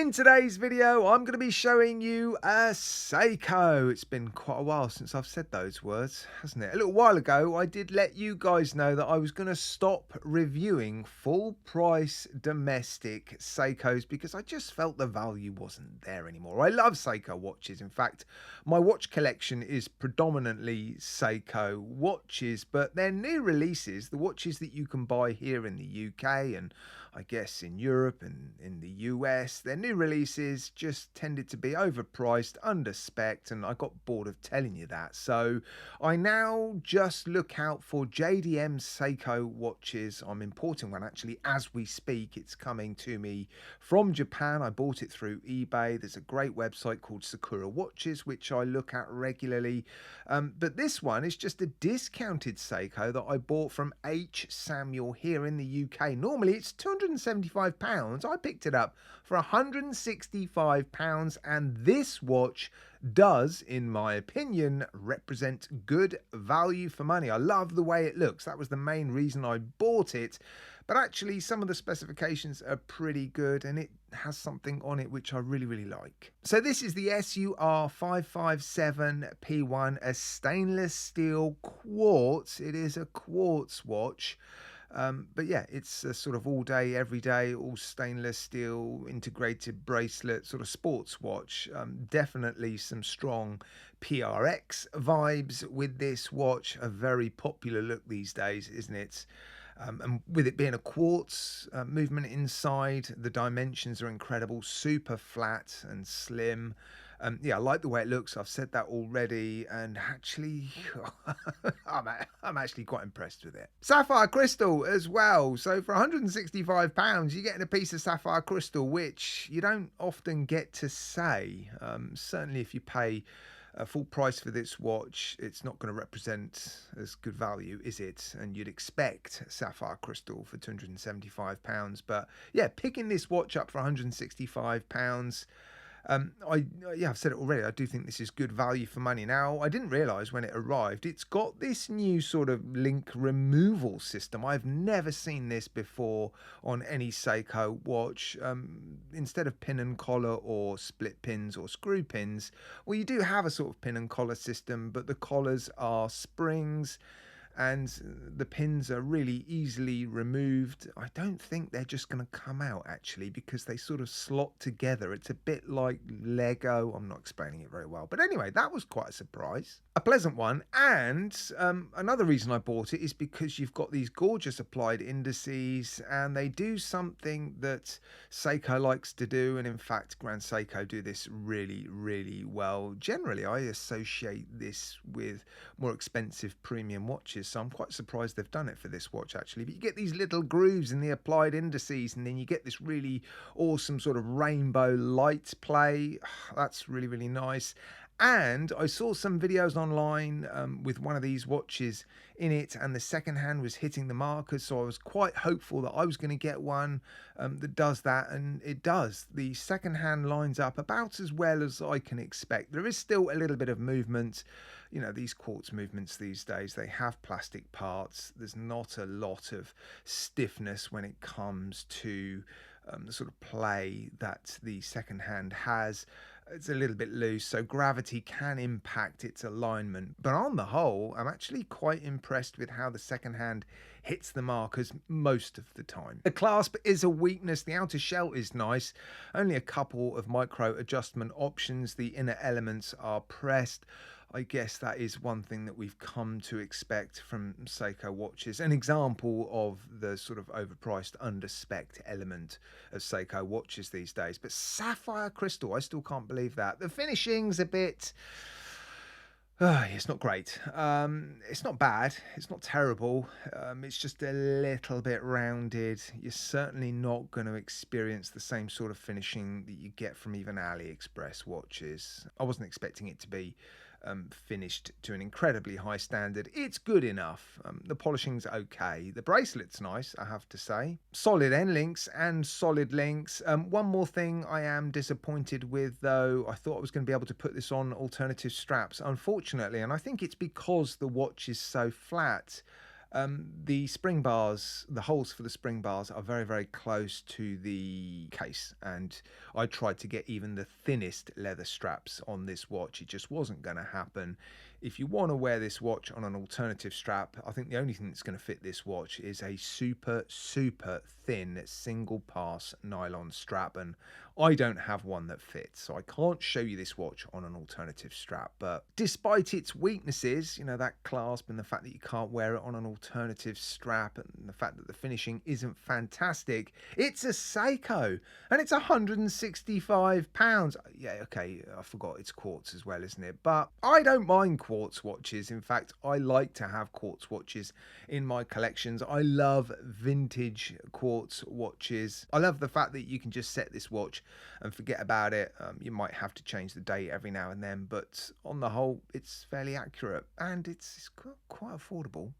In today's video, I'm going to be showing you a Seiko. It's been quite a while since I've said those words, hasn't it? A little while ago, I did let you guys know that I was going to stop reviewing full price domestic Seikos because I just felt the value wasn't there anymore. I love Seiko watches. In fact, my watch collection is predominantly Seiko watches, but they're new releases, the watches that you can buy here in the UK and I guess in Europe and in the US, their new releases just tended to be overpriced, under-spec'd, and I got bored of telling you that. So I now just look out for JDM Seiko watches. I'm importing one actually as we speak. It's coming to me from Japan. I bought it through eBay. There's a great website called Sakura Watches, which I look at regularly. But this one is just a discounted Seiko that I bought from H. Samuel here in the UK. Normally it's £275. I picked it up for £165, and this watch does, in my opinion, represent good value for money. I love the way it looks. That was the main reason I bought it. But actually, some of the specifications are pretty good, and it has something on it which I really like. So this is the SUR557P1, a stainless steel quartz. It is a quartz watch. But yeah, it's a sort of all day, every day, all stainless steel, integrated bracelet, sort of sports watch. Definitely some strong PRX vibes with this watch. A very popular look these days, isn't it? And with it being a quartz movement inside, the dimensions are incredible, super flat and slim. Yeah, I like the way it looks. I've said that already, and actually, I'm actually quite impressed with it. Sapphire crystal as well. So for £165, you're getting a piece of sapphire crystal, which you don't often get to say. Certainly, if you pay a full price for this watch, it's not going to represent as good value, is it? And you'd expect sapphire crystal for £275. But yeah, picking this watch up for £165. I've said it already. I do think this is good value for money. Now, I didn't realise when it arrived, it's got this new sort of link removal system. I've never seen this before on any Seiko watch. Instead of pin and collar or split pins or screw pins, well, you do have a sort of pin and collar system, but the collars are springs and the pins are really easily removed. I don't think they're just going to come out actually, because they sort of slot together. It's a bit like Lego. I'm not explaining it very well, but anyway, that was quite a surprise, a pleasant one. And another reason I bought it is because you've got these gorgeous applied indices, and they do something that Seiko likes to do, and in fact Grand Seiko do this really well. Generally I associate this with more expensive premium watches, so I'm quite surprised they've done it for this watch actually. But you get these little grooves in the applied indices, and then you get this really awesome sort of rainbow light play. That's really nice. And I saw some videos online with one of these watches in it, and the second hand was hitting the markers, so I was quite hopeful that I was going to get one that does that, and it does. The second hand lines up about as well as I can expect. There is still a little bit of movement. You know, these quartz movements these days, they have plastic parts. There's not a lot of stiffness when it comes to the sort of play that the second hand has. It's a little bit loose, so gravity can impact its alignment. But on the whole, I'm actually quite impressed with how the second hand hits the markers most of the time. The clasp is a weakness. The outer shell is nice. Only a couple of micro adjustment options. The inner elements are pressed. I guess that is one thing that we've come to expect from Seiko watches. An example of the sort of overpriced, under-spec'd element of Seiko watches these days. But sapphire crystal, I still can't believe that. The finishing's a bit... it's not great. It's not bad. It's not terrible. It's just a little bit rounded. You're certainly not going to experience the same sort of finishing that you get from even AliExpress watches. I wasn't expecting it to be finished to an incredibly high standard. It's good enough. The polishing's okay. The bracelet's nice, I have to say. Solid end links and solid links. One more thing I am disappointed with, though. I thought I was going to be able to put this on alternative straps. Unfortunately, and I think it's because the watch is so flat, The spring bars, the holes for the spring bars are very, very close to the case, and I tried to get even the thinnest leather straps on this watch. It just wasn't going to happen. If you want to wear this watch on an alternative strap, I think the only thing that's going to fit this watch is a super, super thin single pass nylon strap, and I don't have one that fits, so I can't show you this watch on an alternative strap. But despite its weaknesses, that clasp and the fact that you can't wear it on an alternative strap and the fact that the finishing isn't fantastic, it's a Seiko and it's £165. Yeah, okay, I forgot it's quartz as well, isn't it? But I don't mind quartz watches. In fact, I like to have quartz watches in my collections. I love vintage quartz watches. I love the fact that you can just set this watch and forget about it. You might have to change the date every now and then, but on the whole, it's fairly accurate and it's quite affordable.